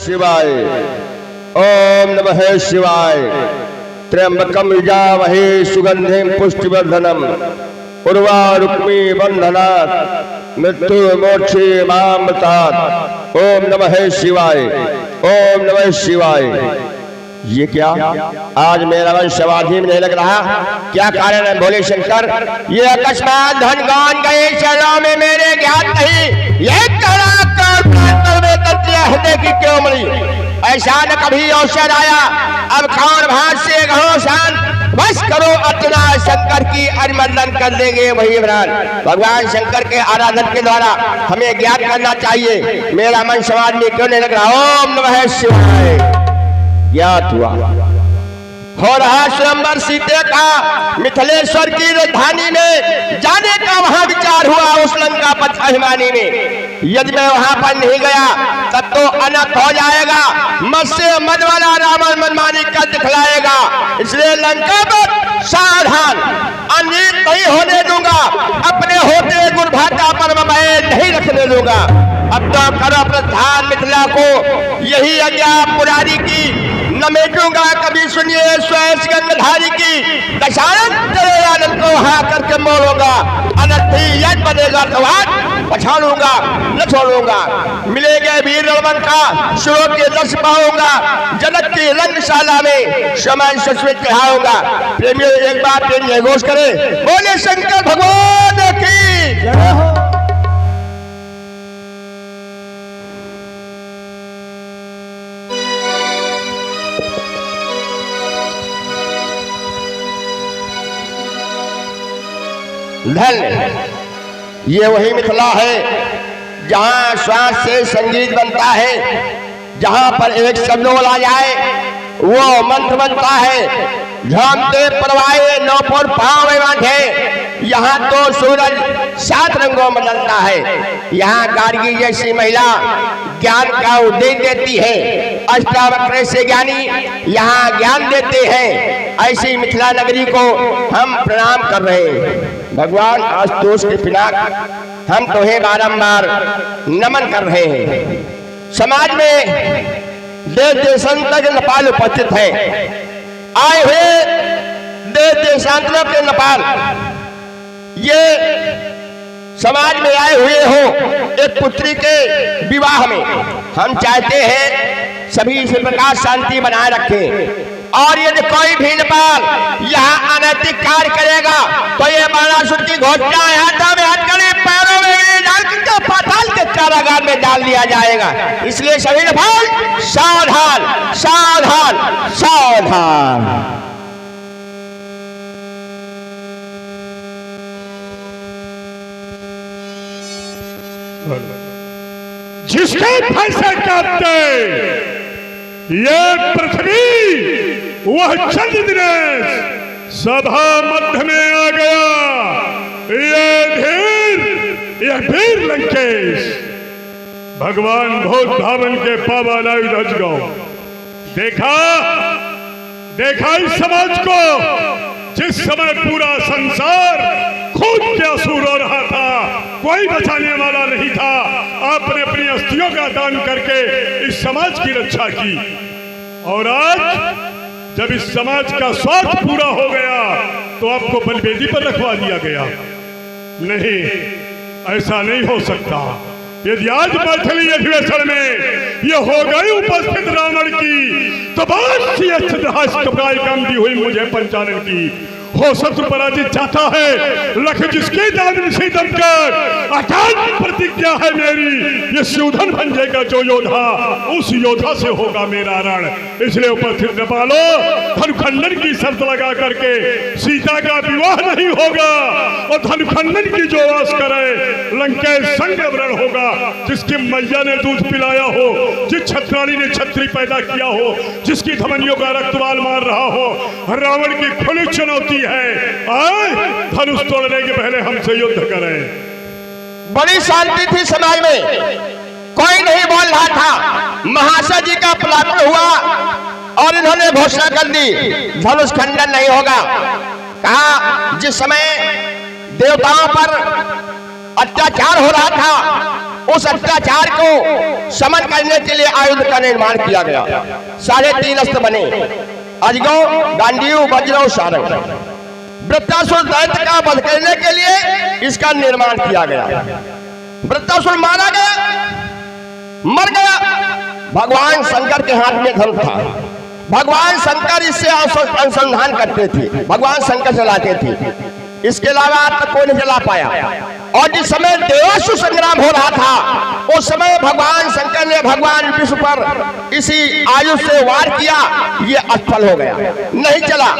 शिवाय। ओम नमः शिवाय। त्र्यंबकम यजामहे सुगंधिं पुष्टिवर्धनम उर्वारुक्मी बंधनात् मृत्युर्मोक्षे मामृतात्। ओम नमः शिवाय। ओम नमः शिवाय। ये क्या आज मेरा मन समाधि में नहीं लग रहा, क्या कारण है भोले शंकर? ये अकस्मात धन गान गए चरणों में मेरे ज्ञात नहीं, ये हृदय की क्यों मरी? ऐसा न कभी अवसर आया, अब खान भात से गहो शांत, बस करो अतना शंकर की अनुमंडन कर देंगे वही प्राण। भगवान शंकर के आराधन के द्वारा हमें ज्ञात करना चाहिए, मेरा मन समाज में क्यों नहीं लग रहा? ओम नमः शिवाय। ज्ञात हुआ हो रहा स्वयंवर सीते का मिथिलेश्वर की राजधानी में जाने का वहां विचार हुआ उस लंका पथ अभिमानी में। यदि मैं वहां पर नहीं गया तब तो अनर्थ हो जाएगा, मत से मत वाला रावण मनमानी कर दिखलाएगा। इसलिए लंका पर सावधान, अनित नहीं होने दूंगा, अपने होते गुरभाता पर मैं नहीं रखने दूंगा। अब तो करो प्रधान मिथिला को यही आज्ञा पुरारी की, न मेटूंगा कभी सुनिए स्वयं गंगधारी की। दशानन तेरे आनंद को वहां करके मोड़ूंगा, अनर्थ ही यद बनेगा तो पछाड़ूंगा न छोड़ूंगा। मिलेंगे वीर रणवन का शिरों के दर्श पाऊंगा, जनक की रंगशाला में समय सुस्मित चढ़ाऊंगा। प्रेमियों एक बार प्रेम घोष करे, बोले शंकर भगवान की जय हो। धन ये वही मिथिला है जहां श्वास से संगीत बनता है, जहां पर एक शब्द बोला जाए वो मंत्र बनता है। झमते परवाए नौपुर पांव बांधे, यहाँ तो सूरज 7 रंगों में जलता है। यहाँ गार्गी जैसी महिला ज्ञान का उपदेश देती है, अष्टावक्र से ज्ञानी यहाँ ज्ञान देते हैं। ऐसी मिथिला नगरी को हम प्रणाम कर रहे हैं। भगवान आशुतोष के पिनाक हम तुम्हें बारंबार नमन कर रहे हैं। समाज में देश देशांतर के नेपाल उपस्थित है, आए हुए देश देशांतरों के नेपाल ये समाज में आए हुए हो एक पुत्री के विवाह में। हम चाहते हैं सभी इस प्रकार शांति बनाए रखें, और यदि कोई भी नेपाल यहाँ अनैतिक कार्य करेगा तो ये बाणासुर की घोषणा हाथों में हाथ करे, पैरों में डाल के पाताल के कारागार में डाल दिया जाएगा। इसलिए सभी नेपाल सावधान सावधान सावधान। जिसके फैसले करते ये पृथ्वी वह चंद्र दिनेश सभा मध्य में आ गया। ये वीर लंकेश भगवान भोज धावन के पावन आयुध गौ। देखा इस समाज को जिस समय पूरा संसार खून के आंसू रो रहा था, कोई बचाने वाला नहीं था। आपने अपनी अस्थियों का दान करके इस समाज की रक्षा की, और आज जब इस समाज का स्वार्थ पूरा हो गया तो आपको बलवेदी पर रखवा दिया गया। नहीं, ऐसा नहीं हो सकता। यदि आज मैथिली अधिवेशन में ये हो गई उपस्थित रावण की, तो बहुत सी अच्छी हुई मुझे पंचानन की। हो शत्रु पराजित चाहता है, लख जिसकी दान से दमकर अकाल प्रतिज्ञा है मेरी, ये शिवधन बन जाएगा जो योद्धा, उस योद्धा से होगा मेरा रण। इसलिए उपस्थित नेपालो धनुखंडन की शर्त लगा करके सीता का विवाह नहीं होगा, और धनुखंडन की जो वास करे लंकेश संग व्रण होगा। जिसकी मैया ने दूध पिलाया हो, जिस छत्राणी ने छत्री पैदा किया हो, जिसकी धमनियों का रक्तवाल मार रहा हो, रावण की खुली चुनौती है, आए धनुष तोड़ने के पहले हमसे युद्ध करें। बड़ी शांति थी समाज में, कोई नहीं बोल रहा था। महाशय जी का पलायन हुआ और इन्होंने घोषणा कर दी धनुष खंडन नहीं होगा। कहा जिस समय देवताओं पर अत्याचार हो रहा था, उस अत्याचार को शमन करने के लिए आयुध का निर्माण किया गया। 3.5 अस्त्र बने, अजगौ, गांडीव, वज्र, सारंग। वृत्तासुर दैत्य का वध करने के लिए इसका निर्माण किया गया। वृत्तासुर मारा गया, मर गया। भगवान शंकर के हाथ में धनुष था। भगवान शंकर इससे अनुसंधान करते थे, भगवान शंकर चलाते थे, इसके अलावा आज तक कोई नहीं चला पाया। और जिस समय देवासुर संग्राम हो रहा था उस समय भगवान शंकर ने भगवान विष्णु पर इसी आयुध से वार किया, ये असफल हो गया, नहीं चला।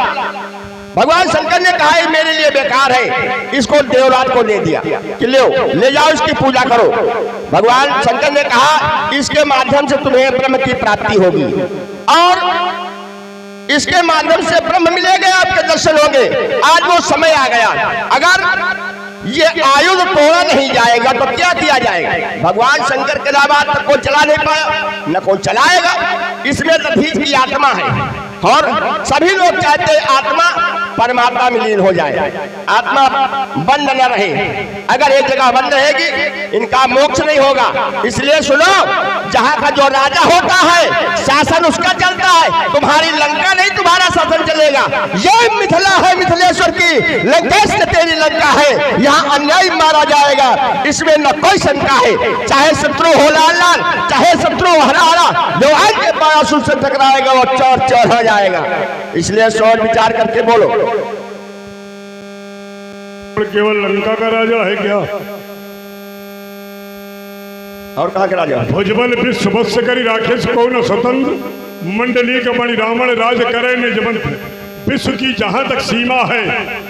भगवान शंकर ने कहा ये मेरे लिए बेकार है, इसको देवराज को दे दिया कि ले जाओ, इसकी पूजा करो। भगवान शंकर ने कहा इसके माध्यम से तुम्हें ब्रह्म की प्राप्ति होगी और इसके माध्यम से ब्रह्म मिलेंगे, आपके दर्शन होंगे। आज वो समय आ गया, अगर ये आयुध तोड़ा नहीं जाएगा तो क्या किया जाएगा? भगवान शंकर के अलावा तक कोई चला नहीं पाया, न कोई चलाएगा। इसमें दधीच की आत्मा है और सभी लोग चाहते आत्मा परमात्मा में लीन हो जाए, आत्मा बंद न रहे। अगर एक जगह बंद रहेगी इनका मोक्ष नहीं होगा। इसलिए सुनो, जहां का जो राजा होता है शासन उसका चलता है, तुम्हारी लंका नहीं तुम्हारा शासन चलेगा। ये मिथिला है, मिथिलेश्वर की लंकेश में तेरी लंका है, यहाँ अन्याय मारा जाएगा, इसमें न कोई शंका है। चाहे शत्रु हो लाल लाल, चाहे शत्रु हो हरा हरा, जो आगे बाणासुर से टकराएगा वो चौर चौर हो जाएगा। इसलिए सोच विचार करके बोलो। केवल लंका का राजा है क्या? और कहाँ के राजा? भुजबल विश्व वत्स करी राकेश को न स्वतंत्र मंडली का मणि रावण राज करे न जबंत। विश्व की जहां तक सीमा है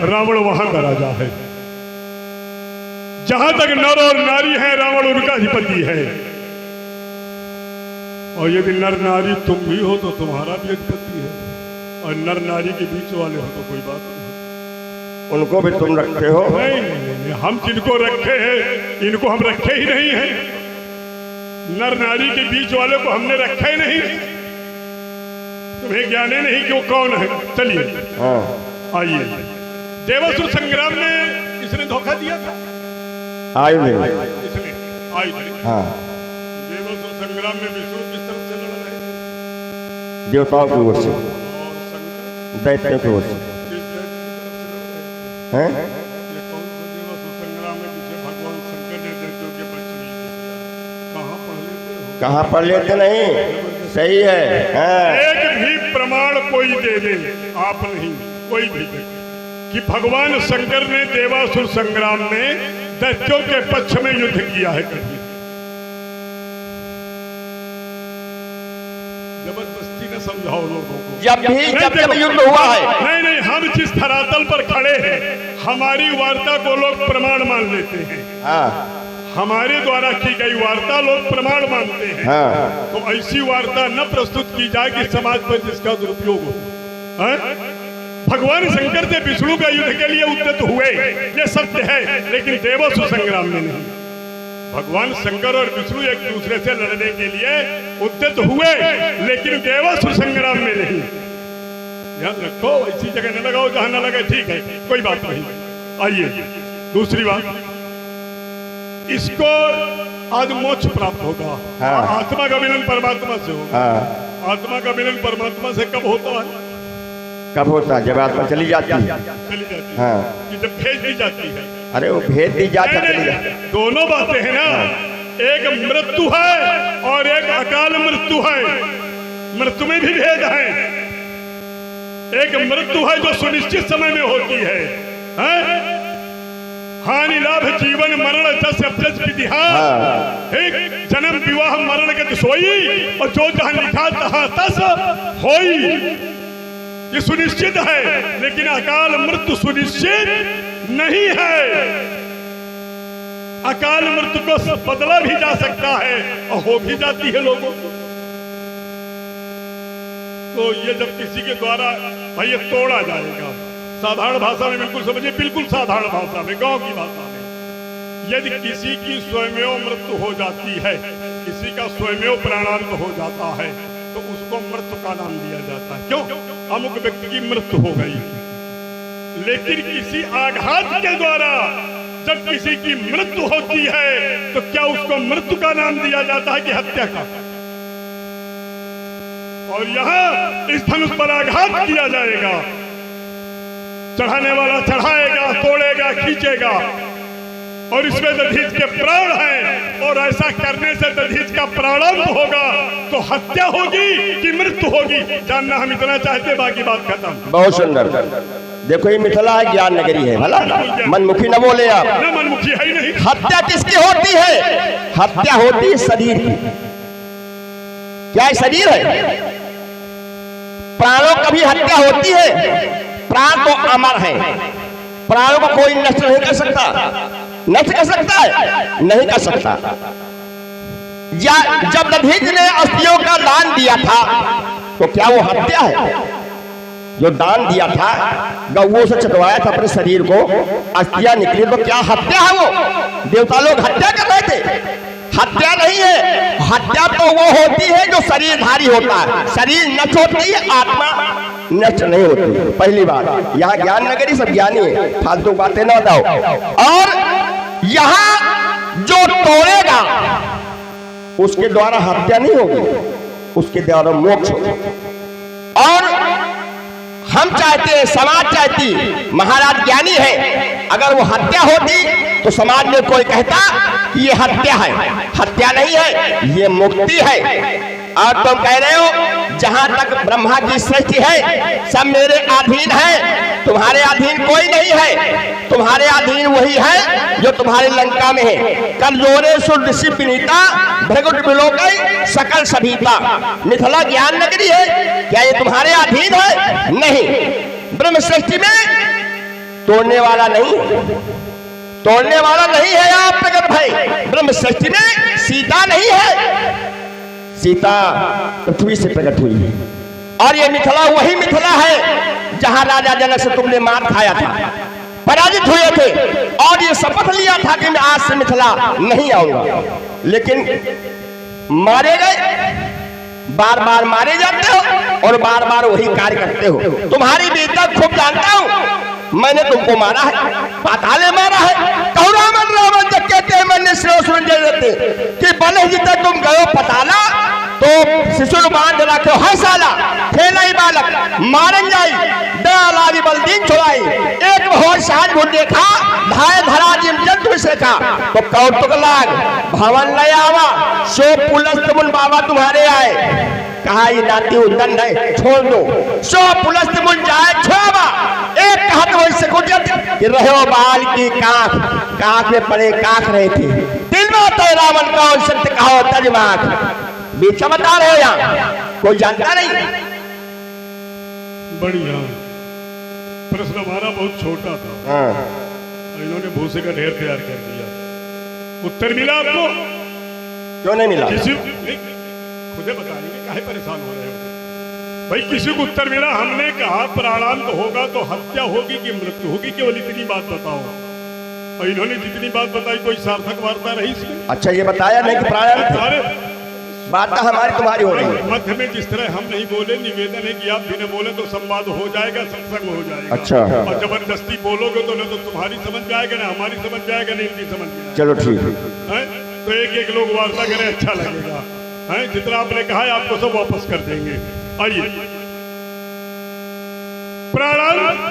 रावण वहां का राजा है। जहां तक नर और नारी है रावण उनका अधिपति है। और यदि नर नारी तुम भी हो तो तुम्हारा भी अधिपति है, और नर नारी के बीच वाले हो तो कोई बात नहीं। उनको भी तुम रखते हो? नहीं, नहीं, नहीं, हम जिनको रखे हैं इनको हम रखे ही नहीं है। नर नारी के बीच वाले को हमने रखा ही नहीं। तुम्हें ज्ञान नहीं कि वो कौन है। चलिए आइए, देवासुर संग्राम में इसने धोखा दिया था। इसने हाँ। देवासुर संग्राम में विष्णु किस तरफ से लड़ रहे थे? देवताओं की ओर से, दैत्यों की ओर से। हैं? ये कौन सा देवासुर संग्राम है जिसे भगवान शंकर ने दैत्यों के पक्ष में कहाँ पढ़ लेते हो? कहाँ पढ़ लेते नहीं, सही है। एक भी प्रमाण कोई दे दे, आप नहीं, कोई भी, कि भगवान शंकर ने देवासुर संग्राम में दैत्यों के पक्ष में युद्ध किया है कभी? जबरदस्ती न समझाओ लोगों को। जब युद्ध हुआ है। नहीं नहीं, हम जिस धरातल पर खड़े हैं हमारी वार्ता को लोग प्रमाण मान लेते हैं। हमारे द्वारा की गई वार्ता लोग प्रमाण मानते हैं। तो ऐसी वार्ता न प्रस्तुत की जाए कि समाज पर जिसका दुरुपयोग हो। भगवान शंकर से विष्णु का युद्ध के लिए उद्यत हुए, ये सत्य है, लेकिन देवासुर संग्राम में नहीं। भगवान शंकर और विष्णु एक दूसरे से लड़ने के लिए उद्यत हुए, लेकिन देवासुर संग्राम में नहीं। ध्यान रखो, ऐसी जगह न लगाओ जहां न लगे, ठीक है, कोई बात नहीं। आइए दूसरी बात, इसको आज मोक्ष प्राप्त होगा। आत्मा का मिलन परमात्मा से होगा। आत्मा का मिलन परमात्मा से कब होता है? कब होता है? जब आत्मा चली जाती है। चली जाती है, कि जब भेज दी जाती है। अरे वो भेज दी जाती है। दोनों बातें हैं ना, एक मृत्यु है और एक अकाल मृत्यु है। मृत्यु में भी भेद है। एक मृत्यु है जो सुनिश्चित समय में होती है, हानि लाभ जीवन मरण जस अब्जस विधिहार। एक जन्म विवाह मरण गति सोई, और जो जहां लिखा तहां तस होई, ये सुनिश्चित है। लेकिन अकाल मृत्यु सुनिश्चित नहीं है। अकाल मृत्यु को बदला भी जा सकता है और हो भी जाती है लोगों को। तो ये जब किसी के द्वारा भाई ये तोड़ा जाएगा, साधारण भाषा में बिल्कुल समझिए, बिल्कुल साधारण भाषा में, गांव की भाषा में, यदि किसी की स्वयमेव मृत्यु हो जाती है, किसी का स्वयमेव प्राणांत हो जाता है, तो उसको मृत्यु का नाम दिया जाता है। क्यों? अमुक व्यक्ति की मृत्यु हो गई। लेकिन किसी आघात के द्वारा जब किसी की मृत्यु होती है तो क्या उसको मृत्यु का नाम दिया जाता है कि हत्या का? और यहाँ इस धनुष पर आघात किया जाएगा, चढ़ाने वाला चढ़ाएगा, तोड़ेगा, खींचेगा, और इसमें दधीच के प्राण हैं, और ऐसा करने से दधीच का प्राणांत होगा तो हत्या होगी कि मृत्यु होगी, जानना हम इतना चाहते, बाकी बात खत्म। बहुत सुंदर। देखो ये मिथिला है, ज्ञान नगरी है, भला मनमुखी न बोले आप। न मनमुखी है ही नहीं। हत्या किसकी होती है? हत्या होती है शरीर की। क्या है? शरीर है। प्राणों की भी हत्या होती है। प्राण तो अमर है, प्राणों को कोई नष्ट नहीं कर सकता। नष्ट कर सकता है? नहीं कर सकता। जब दधीच ने अस्थियों का दान दिया था तो क्या वो हत्या है? जो दान दिया था, गौओं से चटवाया था अपने शरीर को, अस्थियां निकली, तो क्या हत्या है वो? देवता लोग हत्या कर रहे थे? हत्या नहीं है। हत्या तो वो होती है जो शरीरधारी होता है। शरीर नष्ट होती है, आत्मा नष्ट नहीं होती। पहली बात, यहाँ ज्ञान नगरी सब ज्ञानी है, फालतू बातें ना बताओ। और यहाँ जो तोड़ेगा उसके द्वारा हत्या नहीं होगी, उसके द्वारा मोक्ष होगा। और हम चाहते हैं, समाज चाहती, महाराज ज्ञानी है, अगर वो हत्या होती तो समाज में कोई कहता कि ये हत्या है। हत्या नहीं है, ये मुक्ति है। और तुम कह रहे हो जहां तक ब्रह्मा की सृष्टि है सब मेरे अधीन है, तुम्हारे अधीन कोई नहीं है। तुम्हारे अधीन वही है जो तुम्हारे लंका में है। कर जोरे सुर ऋषि विनीता भृगुट विलोकई सकल सभीता। मिथिला ज्ञान नगरी है, क्या ये तुम्हारे अधीन है? नहीं। ब्रह्म सृष्टि में तोड़ने वाला नहीं, तोड़ने वाला नहीं है आप प्रकट भाई। ब्रह्म सृष्टि में सीता नहीं है, सीता पृथ्वी से प्रकट हुई है। और ये मिथिला वही मिथिला है जहां राजा जनक से तुमने मार खाया था, पराजित हुए थे, और ये शपथ लिया था कि मैं आज से मिथिला नहीं आऊंगा। लेकिन मारे गए, बार बार मारे जाते हो और बार बार वही कार्य करते हो। तुम्हारी वीरता खूब जानता हूं, मैंने तुमको मारा है, पाताले मारा है। रावण रावण जब कहते हैं मैंने कि बने जितने तुम गयो पताला तो शिशु बांध रखे है साला, खेला ही बालक मारन जाई दयालारी बलदीन छुड़ाई। एक भोर साज भूल देखा धाय धरा जिम जंतु से का तो कौतुक लाग भवन ले आवा सो पुलस्त मुन बाबा तुम्हारे आए। कहा ये नाती उदंड है, छोड़ दो। सो पुलस्त मुन जाए छोड़ा। एक कहत हो इससे कि रहो बाल की काख, काख में पड़े काख रहे थे। दिल में होता है रावण का और सत्य कहो तजमाख। बीच बता रहे हो यहाँ, कोई जानता नहीं। बढ़िया प्रश्न हमारा बहुत छोटा था, इन्होंने भूसे का ढेर तैयार कर दिया। उत्तर मिला आपको? क्यों नहीं मिला? खुदे बताएंगे, काहे परेशान हो रहे हो भाई? किसी को उत्तर मिला। हमने कहा प्राणांत होगा तो हत्या होगी कि मृत्यु होगी, केवल इतनी बात बताओ। और इन्होंने जितनी बात बताई कोई सार्थक वार्ता रही इसमें? अच्छा ये बताया नहीं कि प्राणांत बात हमारी तुम्हारी हो रही है। मध्य में जिस तरह हम नहीं बोले, निवेदन है कि आप बिना बोले तो संवाद हो जाएगा, सत्संग हो जाएगा। अच्छा। और जबरदस्ती बोलोगे तो न तो तुम्हारी समझ में आएगा, ना हमारी समझ में आएगा, ना इनकी समझ में। चलो ठीक है, तो एक एक लोग वार्ता करें, अच्छा लगेगा। जितना आपने कहा है आपको सब वापस कर देंगे। आइए, प्राण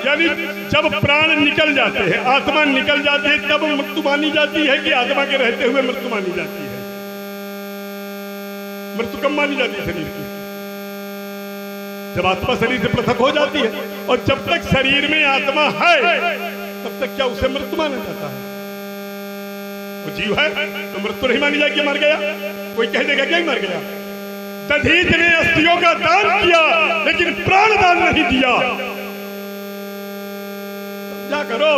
यानी जब प्राण निकल जाते हैं, आत्मा निकल जाती है, तब मृत्यु मानी जाती है कि आत्मा के रहते हुए मृत्यु मानी जाती है? मृत्यु कब मानी जाती है शरीर की? जब आत्मा शरीर से पृथक हो जाती है। और जब तक शरीर में आत्मा है तब तक क्या उसे मृत्यु माना जाता है? वो जीव है तो मृत्यु नहीं मानी जाएगी, मर गया। कोई कह देगा क्या मर गया? दधीच ने अस्थियों का दान किया लेकिन प्राण दान नहीं दिया। क्या करो,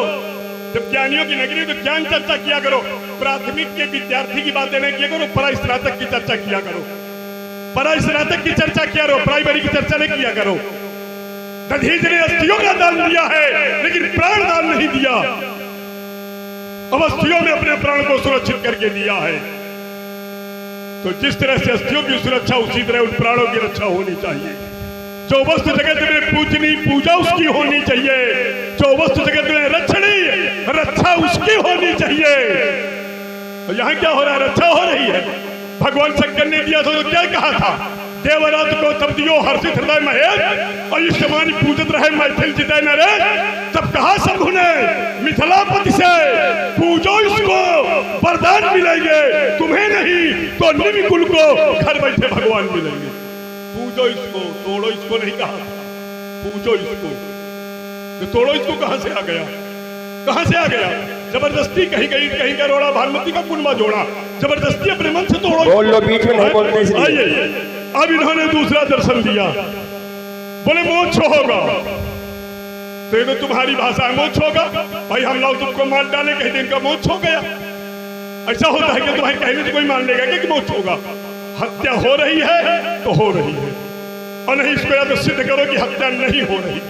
जब ज्ञानियों की नगरी तो ज्ञान चर्चा किया करो। प्राथमिक के विद्यार्थी की बातें नहीं किया करो, परा स्नातक की चर्चा किया करो। परा स्नातक की चर्चा किया करो, प्राइमरी की चर्चा नहीं किया करो। दधीच ने अस्थियों का दान दिया है लेकिन प्राण दान नहीं दिया। अब अस्थियों ने अपने प्राण को सुरक्षित करके दिया है। तो जिस तरह से अस्थियों की सुरक्षा, उसी तरह उन प्राणों की रक्षा होनी चाहिए। जो वस्तु जगत में पूजनी पूजा उसकी होनी चाहिए, जो वस्तु जगत में रक्षणी रक्षा उसकी होनी चाहिए। यहाँ क्या हो रहा है? रक्षा हो रही है। भगवान शंकर ने दिया था तो क्या कहा था? देवरात को तब दियो हर्षित हृदय महेश, और इस समान पूजत रहे मैथिल जितय नरेश। तब कहा शंभु ने मिथिलापति से, पूजो इसको वरदान मिलेंगे, तुम्हें नहीं तो निमिकुल को घर बैठे भगवान मिलेंगे। पूजो इसको, तोड़ो इसको नहीं कहा, पूजो इसको। तो तोड़ो इसको कहां से आ गया? कहां से आ गया? जबरदस्ती कहीं कहीं का रोड़ा भानुमति का कुंडवा जोड़ा, जबरदस्ती अपने मन से तोड़ो। बोल लो, बीच में नहीं बोलते इसलिए। आइए, अब इन्होंने दूसरा दर्शन दिया, बोले मोक्ष होगा। तो ये तो तुम्हारी भाषा है, मोक्ष होगा। भाई हम लोग तुमको मार डाले, कहीं दिन का मोक्ष हो गया। ऐसा होता है कि तुम्हारे कहने से कोई मान लेगा कि मोक्ष होगा? हत्या हो रही है तो हो रही है, और नहीं इसको या तो सिद्ध करो कि हत्या नहीं हो रही।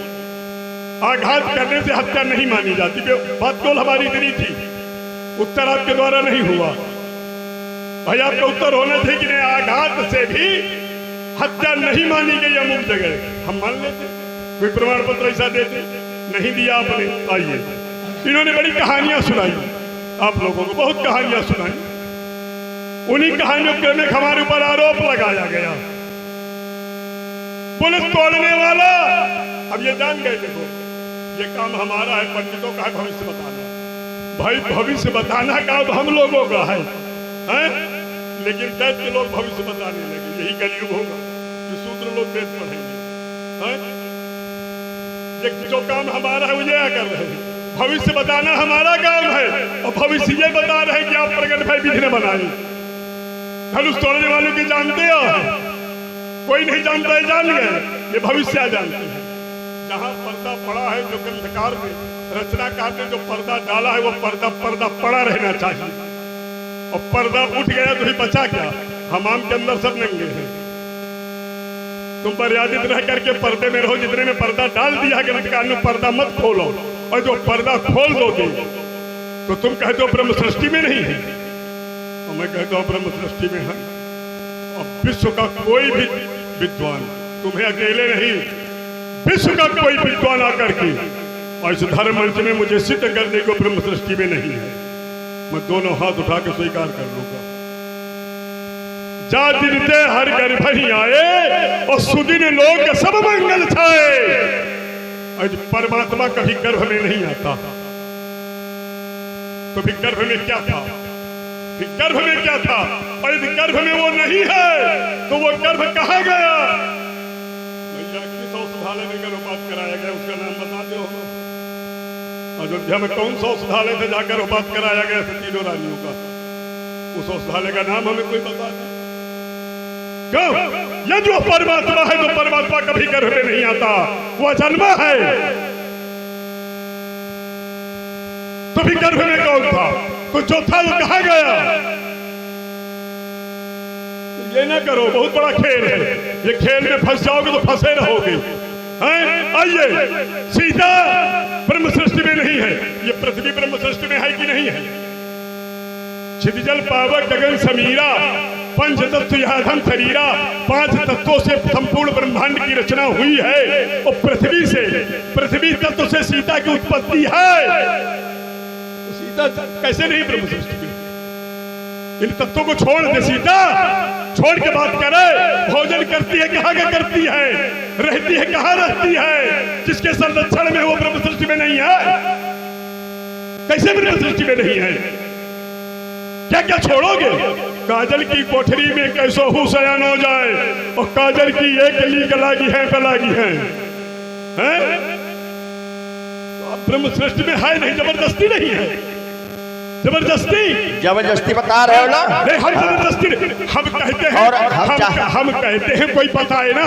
आघात करने से हत्या नहीं मानी जाती। बात केवल हमारी इतनी थी, उत्तर आपके द्वारा नहीं हुआ। भाई आपका उत्तर होना चाहिए कि नहीं, आघात से भी हत्या नहीं मानी गई अमुक जगह, हम मान लेते। कोई प्रमाण पत्र ऐसा देते, नहीं दिया आपने। आइए, इन्होंने बड़ी कहानियां सुनाई आप लोगों को, बहुत कहानियां सुनाई। उन्हीं कहानियों के हमारे ऊपर आरोप लगाया गया, बोले तोड़ने वाला। अब ये जान गए, देखो ये काम हमारा है, पंडितों का है भविष्य बताना। भाई भविष्य बताना काम हम लोगों का है, लेकिन दैत्य लोग भविष्य बताने लगे। यही कलयुग होगा कि शूद्र लोग वेद पढ़ेंगे। ये जो काम हमारा है वो ये कर रहे हैं, भविष्य बताना हमारा काम है, और भविष्य ये बता रहे हैं कि आप प्रकट भाई विधि न बनाए। धनुष तोड़ने वालों की जानते हो? कोई नहीं जानता है, जान गए, ये भविष्य जानते हैं। जहाँ पर्दा पड़ा है, जो ग्रंथकार ने, रचनाकार ने जो पर्दा डाला है, वो पर्दा पड़ा रहना चाहिए। और पर्दा उठ गया तो ही बचा क्या? हमाम के अंदर सब नंगे हैं। तुम मर्यादित रह करके पर्दे में रहो। जितने में पर्दा डाल दिया ग्रंथकार ने, पर्दा मत खोलो। और जो पर्दा खोल दोगे तो तुम कहते हो ब्रह्म सृष्टि में नहीं है, और मैं कहता हूँ ब्रह्म सृष्टि में है। और विश्व का कोई भी विद्वान, तुम्हें अकेले नहीं, विश्व का कोई विद्वान आकर के और इस धर्म मंच में मुझे सिद्ध करने को ब्रह्म सृष्टि में नहीं है, मैं दोनों हाथ उठा के स्वीकार कर लूंगा। जा दिन ते हर गर्भ ही आए, और सुदिन लोग सब मंगल छाए। आज परमात्मा कभी गर्भ में नहीं आता, तो फिर गर्भ में क्या था? फिर गर्भ में क्या था? और यदि गर्भ में वो नहीं है तो वो गर्भ कहाँ गया? किस औषधालय में गर्भपात कराया गया, उसका नाम बता दो। अयोध्या में कौन सा औषधालय था जाकर गर्भपात कराया गया था तीनों रानियों का? उस औषधालय का नाम हमें कोई बता दे। क्यों? ये जो परमात्मा है, तो परमात्मा कभी गर्भ में नहीं आता, वो जन्मा है। तो भी गर्भ में कौन था? तो जो था वो कहाँ गया? ये ना करो, बहुत बड़ा खेल है ये। खेल में फंस जाओगे तो फंसे रहोगे। आइए, सीता ब्रह्म सृष्टि में नहीं है, ये पृथ्वी ब्रह्म सृष्टि में है कि नहीं है? क्षितिजल पावक गगन समीरा, पंच तत्व याधम शरीरा, 5 तत्वों से संपूर्ण ब्रह्मांड की रचना हुई है। और पृथ्वी तत्व से सीता की उत्पत्ति है। तो सीता कैसे नहीं ब्रह्म सृष्टि में? इन तत्वों को छोड़ दे, सीता छोड़ के बात करे। भोजन करती है कहाँ का करती है, रहती है कहाँ रहती है? जिसके संरक्षण में वो ब्रह्म सृष्टि में नहीं है, कैसे ब्रह्म सृष्टि में नहीं है? क्या क्या छोड़ोगे? काजल की कोठरी में कैसो हूँ सयान हो जाए, और काजल की एक लीक लागी है पलागी है। तो ब्रह्म सृष्टि में है नहीं, जबरदस्ती नहीं है। जबरदस्ती बता रहे हो ना? नहीं, हम जबरदस्ती नहीं, हम कहते हैं, और हम कहते हैं कोई बताए ना।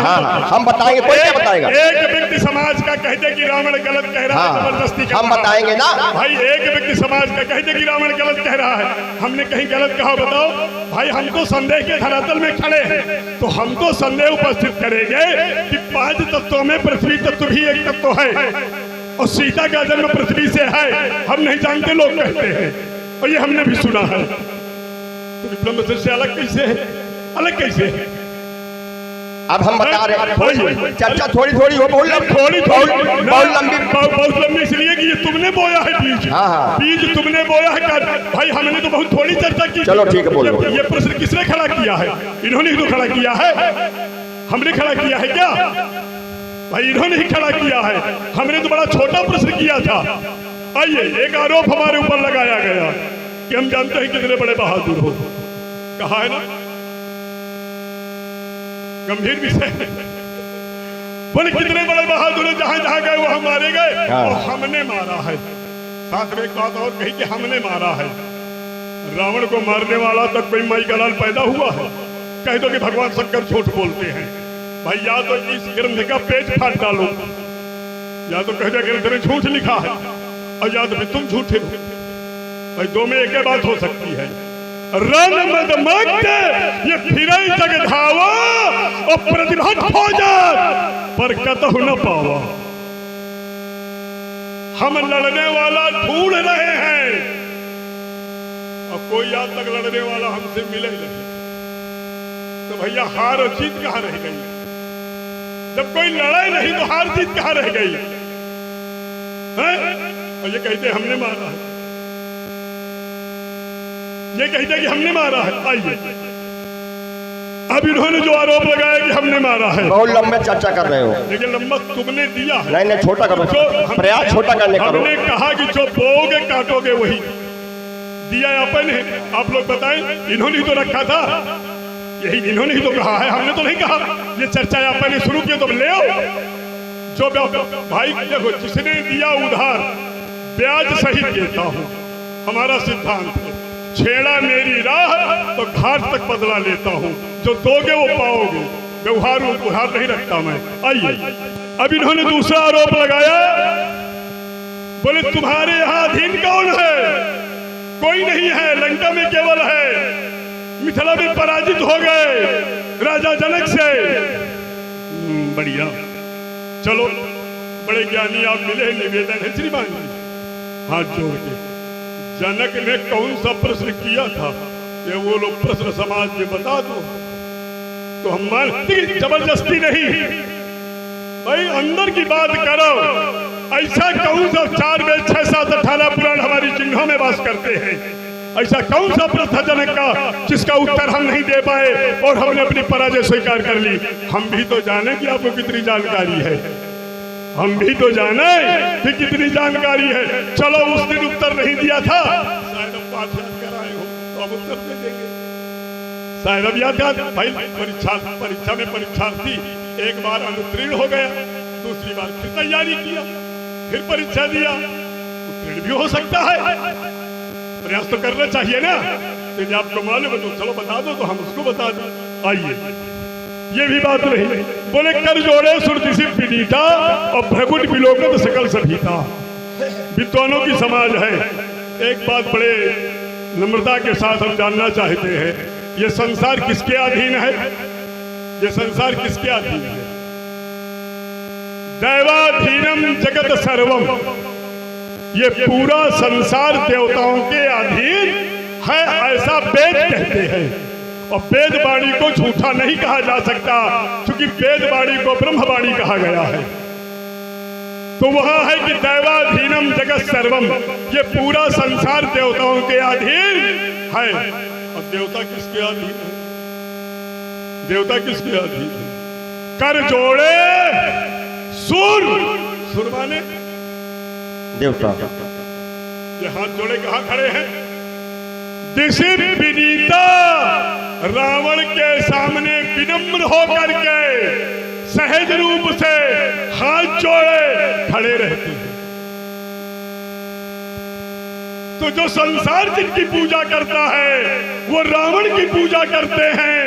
हम बताएंगे, कोई क्या बताएगा? एक व्यक्ति समाज का कहते कि रावण गलत कह रहा है, जबरदस्ती हम बताएंगे ना। भाई एक व्यक्ति समाज का कहते कि रावण गलत कह रहा है, हमने कहीं गलत कहा बताओ? भाई हम तो संदेह के धरातल में खड़े हैं, तो हम तो संदेह उपस्थित करेंगे कि 5 तत्वों में पृथ्वी तत्व भी एक तत्व है, और सीता का जन्म पृथ्वी से है। हम नहीं जानते, लोग कहते हैं, और ये हमने भी सुना है। तो ब्रह्म से अलग कैसे है? अलग कैसे है? अब हम बता रहे हैं, थोड़ी चर्चा थोड़ी थोड़ी हो, बहुत लंबी इसलिए कि ये तुमने बोया है बीज। हाँ हाँ, बीज तुमने बोया है भाई, हमने तो बहुत थोड़ी चर्चा की। चलो ठीक है, बोलो। ये प्रश्न किसने खड़ा किया है? इन्होंने ही तो खड़ा किया है, हमने खड़ा किया है क्या भाई? इन्होंने ही खड़ा किया है, हमने तो बड़ा छोटा प्रश्न किया था। आइए, एक आरोप हमारे ऊपर लगाया गया कि हम जानते हैं कितने बड़े बहादुर हो। कहा है ना, गंभीर विषय। बोले कितने बड़े बहादुर है, जहां जहां गए वहां मारे गए और हमने मारा है। साथ में एक बात और कही कि हमने मारा है। रावण को मारने वाला तक कोई माई का लाल पैदा हुआ है? कह दो कि भगवान शंकर झूठ बोलते हैं भाई, या तो इस ग्रंथ का पेज फाड़ डालो, या तो कह दो ग्रंथ में झूठ लिखा है, और या तो फिर तुम झूठे हो भाई। दो में एक ही बात हो सकती है। रन मद मत ये फिरे जग धावा और प्रतिभा खोजा पर कतहु न पावा। हम लड़ने वाला ढूंढ रहे हैं और कोई आज तक लड़ने वाला हमसे मिले नहीं, तो भैया हार और जीत कहां रह गई? जब कोई लड़ाई नहीं तो हार जीत कहां रह गई है? और ये कहते हमने मारा है, ये कहते कि हमने मारा है। आइए, अब इन्होंने जो आरोप लगाया कि हमने मारा है, बहुत लंबे चर्चा कर रहे हो, लेकिन लंबा तुमने दिया है। नहीं नहीं, छोटा करो, प्रयास छोटा करने का। हमने कहा कि जो बोओगे काटोगे वही दिया अपन है। आप लोग बताएं, इन्होंने ही तो रखा था, यही इन्होंने ही तो कहा है, हमने तो नहीं कहा। ये चर्चा अपन ने शुरू की तो ले आओ। जो भाई देखो, जिसने दिया उधार ब्याज सहित देता हूं, हमारा सिद्धांत है। छेड़ा मेरी राह तो घाट तक बदला लेता हूं, जो दोगे वो पाओगे, व्यवहार उधार नहीं रखता मैं। आइए, अब इन्होंने दूसरा आरोप लगाया, बोले तुम्हारे यहां अधीन कौन है? कोई नहीं है, लंका में केवल है। मिथिला में पराजित हो गए राजा जनक से। बढ़िया, चलो बड़े ज्ञानी आप मिले, निवेदन है श्रीमान जी, हाथ जोड़ के। जनक ने कौन सा प्रश्न किया था, ये वो लोग प्रश्न समाज में बता दो तो हम मानते, जबरदस्ती नहीं भाई, अंदर की बात करो। ऐसा कौन सा 4 वेद 6 7 18 पुराण हमारी चिन्हों में वास करते हैं? ऐसा कौन सा प्रश्न जनक का जिसका उत्तर हम नहीं दे पाए और हमने अपनी पराजय स्वीकार कर ली? हम भी तो जाने कि आपको कितनी जानकारी है, हम भी तो जाने कि कितनी जानकारी है। चलो, उस दिन उत्तर नहीं दिया था, शायद अब पाठ याद कराए हो तो अब उत्तर दे देंगे। शायद अब याद भाई, परीक्षा में परीक्षार्थी एक बार अनुत्तीर्ण हो गया, दूसरी बार फिर तैयारी किया, फिर परीक्षा दिया, उत्तीर्ण भी हो सकता है। प्रयास तो करना चाहिए ना। यदि आपको मालूम है तो चलो बता दो, तो हम उसको बता दें। आइए, ये भी बात नहीं। बोले कर जोड़े सुरदिशि विनीता और भ्रगुट विलोकत सकल सभीता। विद्वानों की समाज है। एक बात बड़े नम्रता के साथ हम जानना चाहते हैं, ये संसार किसके अधीन है? ये संसार किसके अधीन है? दैवाधीनम जगत सर्वम। ये पूरा संसार देवताओं के अधीन है, ऐसा वेद कहते हैं। और वेद वाणी को झूठा नहीं कहा जा सकता, क्योंकि वेद वाणी को ब्रह्मवाणी कहा गया है। तो वहां है कि दैवाधीनम जगत सर्वम, ये पूरा संसार देवताओं के अधीन है। और देवता किसके अधीन है? देवता किसके अधीन है? कर जोड़े सुर माने देवता। ये हाथ जोड़े कहां खड़े हैं? दिशि विनीता, रावण के सामने विनम्र होकर के सहज रूप से हाथ जोड़े खड़े रहते हैं। तो जो संसार जिनकी पूजा करता है वो रावण की पूजा करते हैं।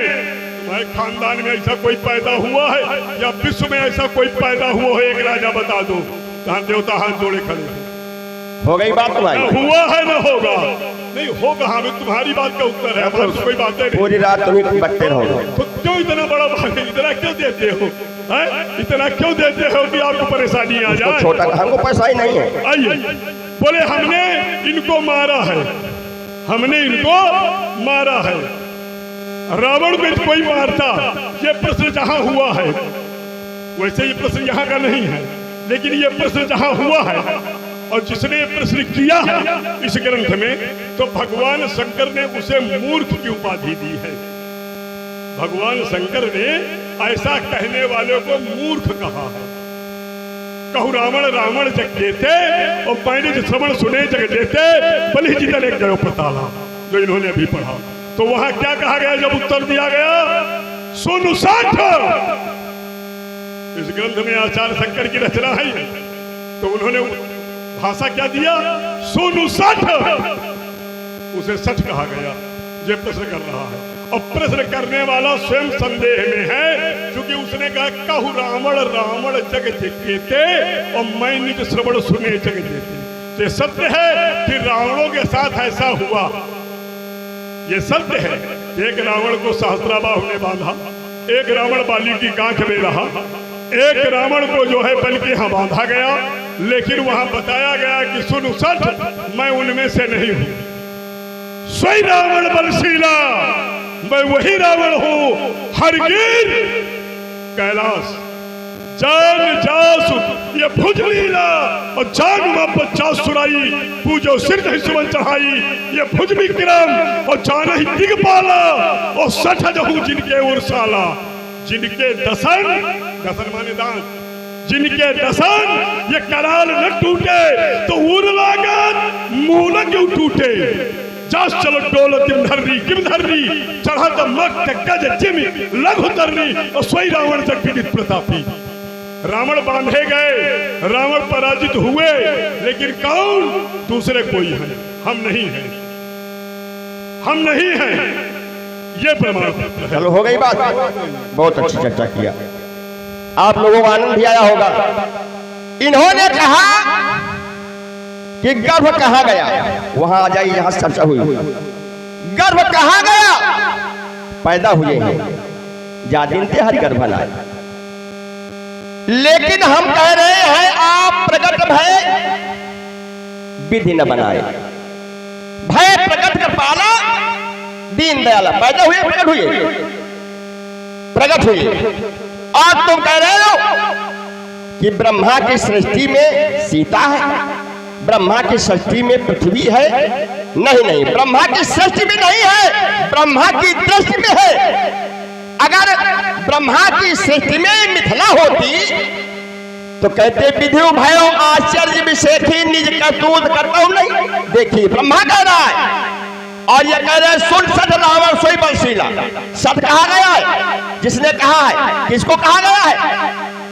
तुम्हारे खानदान में ऐसा कोई पैदा हुआ है या विश्व में ऐसा कोई पैदा हुआ है? एक राजा बता दो जहां देवता हाथ जोड़े खड़े हैं। हो गई बात भाई? हुआ है ना होगा? नहीं होगा। हमें तुम्हारी बात का उत्तर है, तो कोई बातें नहीं। पूरी रात तुम्हें बकते रहोगे। तो क्यों इतना बड़ा भाग, इतना क्यों देते हो? इतना क्यों देते हो कि आपको परेशानी आ जाए? छोटा, हमको पैसा ही नहीं है। आइए, बोले हमने इनको मारा है, हमने इनको मारा है। रावण को कोई मारता, ये प्रश्न जहां हुआ है, वैसे ये प्रश्न यहाँ का नहीं है, लेकिन ये प्रश्न जहां हुआ है और जिसने प्रश्न किया है इस ग्रंथ में, तो भगवान शंकर ने उसे मूर्ख की उपाधि दी है। भगवान शंकर ने ऐसा कहने वाले को मूर्ख कहा है। कहु रावण रावण जग देते और मैंने जो श्रवण सुने जग देते, बलि जी तले गयो प्रताला, जो इन्होंने अभी पढ़ा। तो वहां क्या कहा गया जब उत्तर दिया गया? सुनु साठ। इस ग्रंथ में आचार्य शंकर की रचना है, तो उन्होंने भाषा क्या दिया? सुनु साठ। उसे सठ कहा गया। ये प्रश्न कर रहा है और प्रश्न करने वाला स्वयं संदेह में है, क्योंकि उसने कहा कहु रावण रावण जग देते और मैं निज श्रवण सुने जग देते। ये सत्य है कि रावणों के साथ ऐसा हुआ, ये सत्य है। एक रावण को सहस्त्राबाहु ने बांधा, एक रावण बाली की गांठ में रहा, एक रावण को जो है बल के यहाँ बांधा गया, लेकिन वहां बताया गया कि सुन सठ, मैं उनमें से नहीं हूं। स्वयं रावण बलशीला, मैं वही रावण हूं। हरगिर कैलाश जान जासु ये भुज लीला और जान बच्चा सुराई, पूजो सिर सुमन चढ़ाई, ये भुज विक्रम और जान ही दिगपाला और सठ जहू जिनके उर्साला, जिनके दसन, दसन माने दांत, जिनके दसन ये कराल न टूटे तो उर लागत मूल क्यों टूटे। जास चलो डोल तिम धरनी किम धरनी, चढ़ा तो मक गज जिम लघु तरनी और सोई रावण जग विदित प्रतापी। रावण बांधे गए, रावण पराजित हुए, लेकिन कौन? दूसरे कोई है, हम नहीं हैं, हम नहीं हैं। ये प्रमाण। चलो हो गई बात, बहुत अच्छी चर्चा किया, आप लोगों को आनंद भी आया होगा। इन्होंने कहा कि गर्भ कहाँ गया, वहां आ जाइए जहां चर्चा हुई। गर्भ कहाँ गया? पैदा हुए हैं, जा दिनते हरि गर्भ लाए। लेकिन हम कह रहे हैं आप प्रकट भय विधि न बनाए, भय प्रकट कर पाला दीन दयाला। पैदा हुए, प्रकट हुए, प्रकट हुए, और तुम कह रहे हो कि ब्रह्मा की सृष्टि में सीता है, ब्रह्मा की सृष्टि में पृथ्वी है। नहीं नहीं, ब्रह्मा की सृष्टि में नहीं है, ब्रह्मा की दृष्टि में है। अगर ब्रह्मा की सृष्टि में मिथिला होती तो कहते विधि भयो आश्चर्य विशेखी निज करतूत करता हूं नहीं। देखिए ब्रह्मा कह रहा है और ये कह रहे सुन सठ रावण सोई बलशीला। सठ कहा गया है, जिसने कहा है, किसको कहा गया है?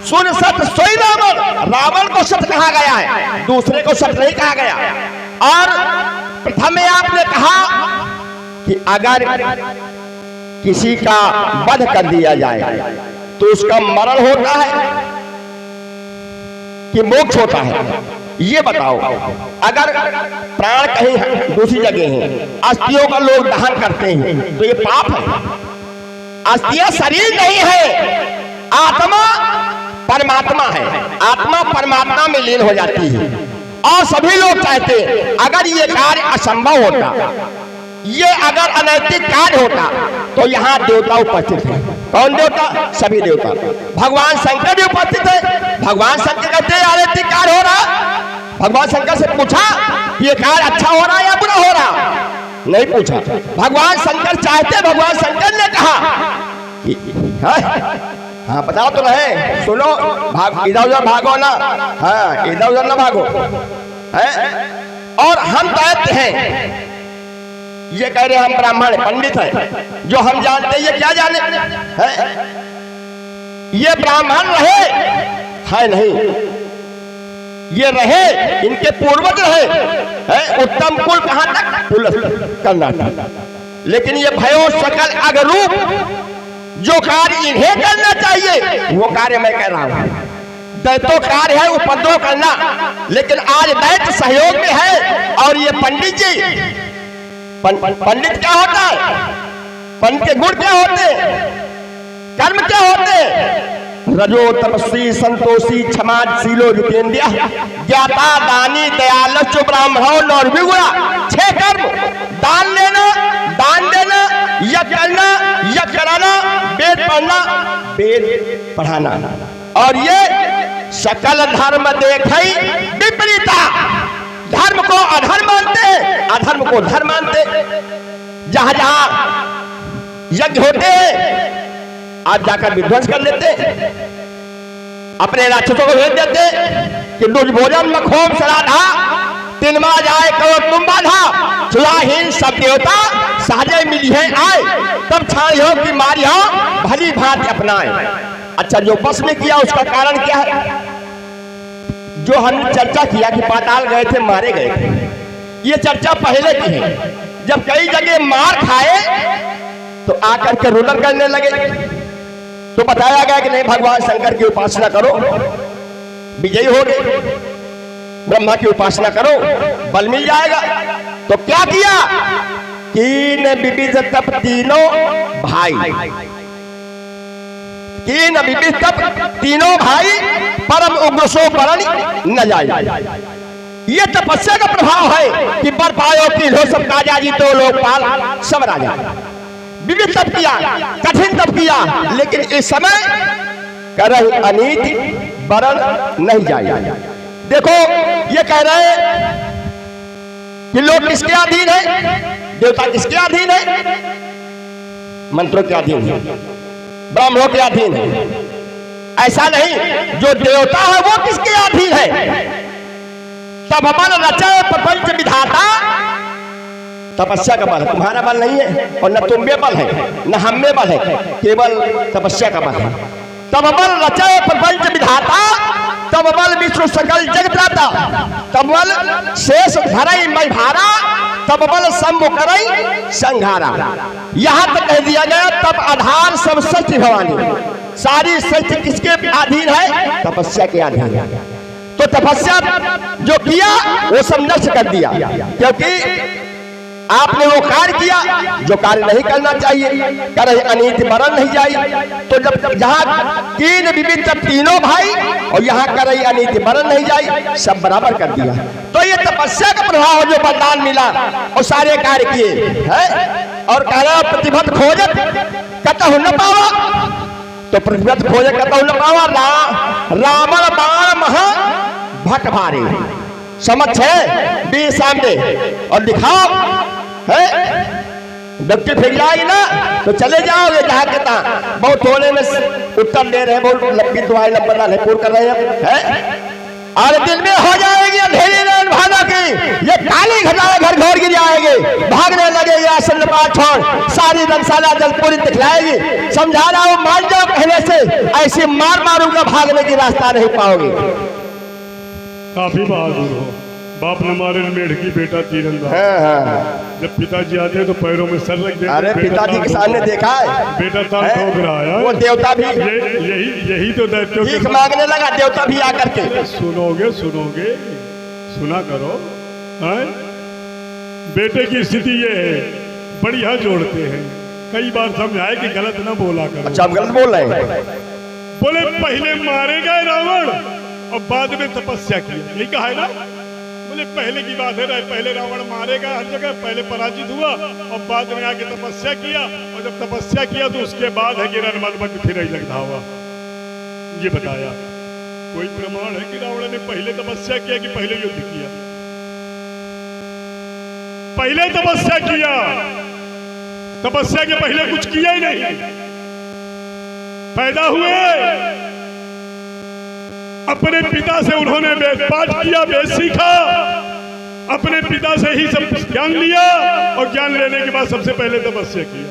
सुन सठ सोई रावण, रावण को सठ कहा गया है, दूसरे को सठ नहीं कहा गया। और प्रथम में आपने कहा कि अगर किसी का वध कर दिया जाए तो उसका मरण होता है कि मोक्ष होता है? ये बताओ। अगर प्राण कहीं दूसरी जगह है, अस्थियों का लोग दहन करते हैं तो ये पाप है। अस्थियां शरीर नहीं है, आत्मा परमात्मा है, आत्मा परमात्मा में लीन हो जाती है। और सभी लोग चाहते हैं अगर ये कार्य असंभव होता, ये अगर अनैतिक कार्य होता तो यहाँ देवता उपस्थित है। कौन देवता? सभी देवता। भगवान शंकर भी उपस्थित है। भगवान शंकर कहते हैं अनैतिक कार्य हो रहा। भगवान शंकर से पूछा ये कार्य अच्छा हो रहा या बुरा हो रहा? नहीं पूछा। भगवान शंकर चाहते, भगवान शंकर ने कहा हाँ बताओ तो रहे, सुनो, भाग इधर उधर भागो ना, हाँ इधर उधर ना भागो है। और हम कहते हैं, ये कह रहे हम ब्राह्मण पंडित हैं, जो हम जानते हैं ये क्या जाने है? ये ब्राह्मण रहे है नहीं, ये रहे, इनके पूर्वज रहे है, उत्तम कुल कहां तक? कर्नाटक। लेकिन ये भयो सकल अगरूप, जो कार्य इन्हें करना चाहिए वो कार्य मैं कह रहा हूं। दैतो कार्य है उपद्रव करना, लेकिन आज दैत्य सहयोग में है। और ये पंडित जी, पंडित क्या होता है? पंडित के गुण क्या होते? कर्म क्या होते? रजो तपस्वी संतोषी क्षमाशीलो जितेंद्रिय ज्ञाता दानी दयालु ब्राह्मणो निर्विगुणा। 6 कर्म, दान लेना, दान देना, यह करना, यह कराना, वेद पढ़ना, वेद पढ़ाना। और ये सकल धर्म देखई विपरीता, धर्म को अधर्म मानते हैं, अधर्म को धर्म मानते। जहां जहां यज्ञ होते हैं आप जाकर विध्वंस कर लेते, अपने राक्षसों को भेज देते कि दुज भोजन मखोम सराधा, तिनमा जाए करो तुम बाधा, सुलाहीन सब देवता सहजे मिली है आए, तब छाई हो कि मारी हो भली भांति अपनाए। अच्छा, जो बस में किया उसका कारण क्या है? जो हमने चर्चा किया कि पाताल गए थे, मारे गए थे, ये चर्चा पहले की है। जब कई जगह मार खाए तो आकर के रुदन करने लगे, तो बताया गया कि नहीं, भगवान शंकर की उपासना करो, विजयी हो गए, ब्रह्मा की उपासना करो, बल मिल जाएगा। तो क्या किया? तीन विविध तप तीनों भाई, तीन विविध तप तीनों भाई, परम उग्रसो परण न जाए। ये तपस्या का प्रभाव है कि बर पायो की हो सब काजा जी तो लोकपाल सब राजा। विविध तप किया, कठिन तप किया, लेकिन इस समय करहि अनीति वरण नहीं जाए। देखो ये कह रहे हैं कि लोग किसके अधीन है, देवता किसके अधीन है? मंत्रों के अधीन है, ब्राह्मणों के अधीन है। ऐसा नहीं, जो देवता है वो किसके अधीन है? तब बल रचे प्रपंच विधाता, तपस्या का बल, तुम्हारा बल नहीं है और न तुम में बल है न हम में बल है, केवल तपस्या का बल है। तब बल रचे प्रपंच विधाता, तब बल विष्णु सकल जगत दाता, तब बल शेष धरई मैं भारा, तब बल शंभु करई संघारा। यहां तक कह दिया गया तब आधार सब सच भवानी, सारी सच किसके अधीन है? तपस्या के अधीन है। तो तपस्या जो किया वो सब नष्ट कर दिया, क्योंकि आपने वो कार्य किया जो कार्य नहीं करना चाहिए, कर अनीति वरण नहीं जाए। तो जब जहां तीन विविध तीनों भाई और यहाँ कर अनीति वरण नहीं जाए, सब बराबर कर दिया। तो ये तपस्या का प्रभाव जो वरदान मिला और सारे कार्य किए है। और कह रहा प्रतिभत खोजत कतहु न पावा, तो प्रतिभत खोजत कतहु न पावा, रावण बाण महा भट भारी। समझ है भी सामने और दिखाओ है, डबके फेंक जाएगी ना तो चले जाओगे जहां के तहां। बहुत थोड़े में उत्तर दे रहे हैं, बहुत लंबी दुआएं नंबर पूर्ण कर रहे हैं। और दिन में हो जाएगी अंधेरी नैन भादा की, ये काली घटाए घर घर गिर जाएंगे, भागने लगेगी आसन पाठ छोड़, सारी रंगशाला जलपुरी दिखलाएगी। समझा रहा हूं, मान जाओ पहले से, ऐसी मार मारूंगा भागने की रास्ता नहीं पाओगे। काफी बहादुर हो, बाप ने मारे मेढ़ की बेटा तीरंदाज। जब पिताजी आते हैं तो पैरों में सर रख देते। अरे पिताजी के सामने देखा है, बेटा ताल ठोक रहा है, वो देवता भी यही तो दैत्यों भीख मांगने लगा, देवता भी आकर के। सुनोगे सुनोगे, सुना करो है? बेटे की स्थिति ये है, बढ़िया जोड़ते हैं, कई बार समझाए कि गलत ना बोला करो। अच्छा, गलत बोल रहे हैं। बोले पहले मारे गए रावण और बाद में तपस्या की, यही कहा है ना? बोले पहले की बात है, पहले रावण मारेगा हर जगह, पहले पराजित हुआ और बाद में आके तपस्या किया, और जब तपस्या किया तो उसके बाद है कि रणमल फिर ही लगता हुआ। ये बताया कोई प्रमाण है कि रावण ने पहले तपस्या किया कि पहले युद्ध किया? पहले तपस्या किया, तपस्या के पहले कुछ किया ही नहीं। पैदा हुए, अपने पिता से उन्होंने वेद पाठ किया, वेद सीखा, अपने पिता से ही सब ज्ञान लिया, और ज्ञान लेने के बाद सबसे पहले तपस्या किया।